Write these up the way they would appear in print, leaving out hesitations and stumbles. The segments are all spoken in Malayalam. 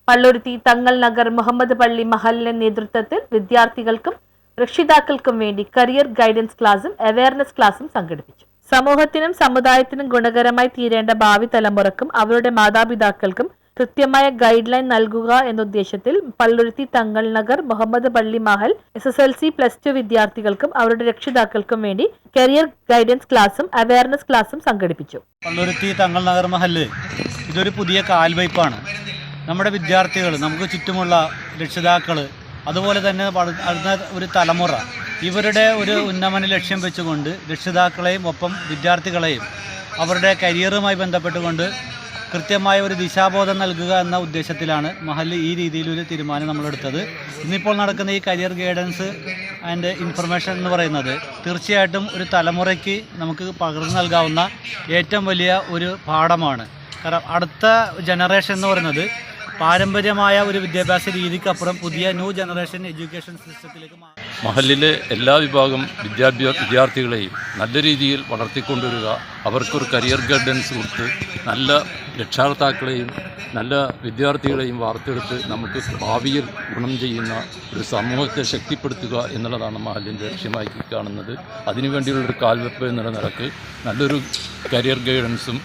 പള്ളുരുത്തി തങ്ങൾ നഗർ മുഹമ്മദ് പള്ളി മഹലിന്റെ നേതൃത്വത്തിൽ വിദ്യാർത്ഥികൾക്കും രക്ഷിതാക്കൾക്കും വേണ്ടി കരിയർ ഗൈഡൻസ് ക്ലാസും അവയർനെസ് ക്ലാസും സംഘടിപ്പിച്ചു. സമൂഹത്തിനും സമുദായത്തിനും ഗുണകരമായി തീരേണ്ട ഭാവി തലമുറക്കും അവരുടെ മാതാപിതാക്കൾക്കും കൃത്യമായ ഗൈഡ് ലൈൻ നൽകുക എന്ന ഉദ്ദേശത്തിൽ പള്ളുരുത്തി തങ്ങൾ നഗർ മുഹമ്മദ് പള്ളി മഹൽ SSLC+2 വിദ്യാർത്ഥികൾക്കും അവരുടെ രക്ഷിതാക്കൾക്കും വേണ്ടി കരിയർ ഗൈഡൻസ് ക്ലാസും അവയർനെസ് ക്ലാസും സംഘടിപ്പിച്ചു. പള്ളുരുത്തി തങ്ങൾ നഗർ മഹല് ഇതൊരു പുതിയ കാൽവയ്പ്പാണ്. നമ്മുടെ വിദ്യാർത്ഥികൾ, നമുക്ക് ചുറ്റുമുള്ള രക്ഷിതാക്കൾ, അതുപോലെ തന്നെ അടുത്ത ഒരു തലമുറ, ഇവരുടെ ഒരു ഉന്നമന ലക്ഷ്യം വെച്ചുകൊണ്ട് രക്ഷിതാക്കളെയും ഒപ്പം വിദ്യാർത്ഥികളെയും അവരുടെ കരിയറുമായി ബന്ധപ്പെട്ടുകൊണ്ട് കൃത്യമായ ഒരു ദിശാബോധം നൽകുക എന്ന ഉദ്ദേശത്തിലാണ് മഹൽ ഈ രീതിയിലൊരു തീരുമാനം നമ്മളെടുത്തത്. ഇന്നിപ്പോൾ നടക്കുന്ന ഈ കരിയർ ഗൈഡൻസ് ആൻഡ് ഇൻഫർമേഷൻ എന്ന് പറയുന്നത് തീർച്ചയായിട്ടും ഒരു തലമുറയ്ക്ക് നമുക്ക് പകർന്നു നൽകാവുന്ന ഏറ്റവും വലിയ ഒരു പാഠമാണ്. കാരണം അടുത്ത ജനറേഷൻ എന്ന് പറയുന്നത് പാരമ്പര്യമായ ഒരു വിദ്യാഭ്യാസ രീതിക്കപ്പുറം പുതിയ ന്യൂ ജനറേഷൻ എഡ്യൂക്കേഷൻ സിസ്റ്റത്തിലേക്ക് മഹലിലെ എല്ലാ വിഭാഗം വിദ്യാർത്ഥികളെയും നല്ല രീതിയിൽ വളർത്തിക്കൊണ്ടുവരിക, അവർക്കൊരു കരിയർ ഗൈഡൻസ് കൊടുത്ത് നല്ല രക്ഷാകർത്താക്കളെയും നല്ല വിദ്യാർത്ഥികളെയും വാർത്തെടുത്ത് നമുക്ക് ഭാവിയിൽ ഗുണം ചെയ്യുന്ന ഒരു സമൂഹത്തെ ശക്തിപ്പെടുത്തുക എന്നുള്ളതാണ് മഹലിൻ്റെ ലക്ഷ്യമായി കാണുന്നത്. അതിനുവേണ്ടിയുള്ളൊരു കാൽവെപ്പ് എന്നുള്ള നിലക്ക് നല്ലൊരു കരിയർ ഗൈഡൻസും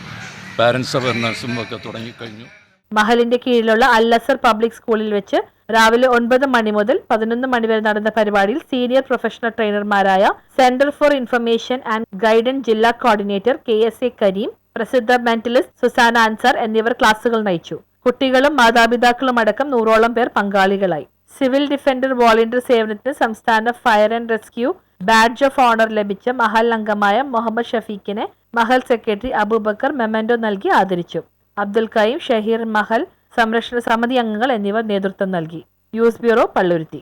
പാരൻസ് അവയർനെസ്സും ഒക്കെ തുടങ്ങിക്കഴിഞ്ഞു. മഹലിന്റെ കീഴിലുള്ള അൽ-അസർ പബ്ലിക് സ്കൂളിൽ വെച്ച് രാവിലെ 9 മണി മുതൽ 11 മണി വരെ നടന്ന പരിപാടിയിൽ സീനിയർ പ്രൊഫഷണൽ ട്രെയിനർമാരായ centre for information and guidance ജില്ലാ കോർഡിനേറ്റർ KSA കരീം, പ്രസിദ്ധ മെന്റലിസ്റ്റ് സുസാന അൻസാർ എന്നിവർ ക്ലാസുകൾ നയിച്ചു. കുട്ടികളും മാതാപിതാക്കളും അടക്കം 100ഓളം പേർ പങ്കാളികളായി. സിവിൽ ഡിഫൻഡർ വോളണ്ടിയർ സേവനത്തിന് സംസ്ഥാന fire and rescue badge of owner ലഭിച്ച മഹൽ അംഗമായ മുഹമ്മദ് ഷഫീഖിനെ മഹൽ സെക്രട്ടറി അബൂബക്കർ മെമന്റോ നൽകി ആദരിച്ചു. അബ്ദുൽ കരീം, ഷഹീർ, മഹൽ സംരക്ഷണ സമിതി അംഗങ്ങൾ എന്നിവർ നേതൃത്വം നൽകി. News bureau, Palluruthy.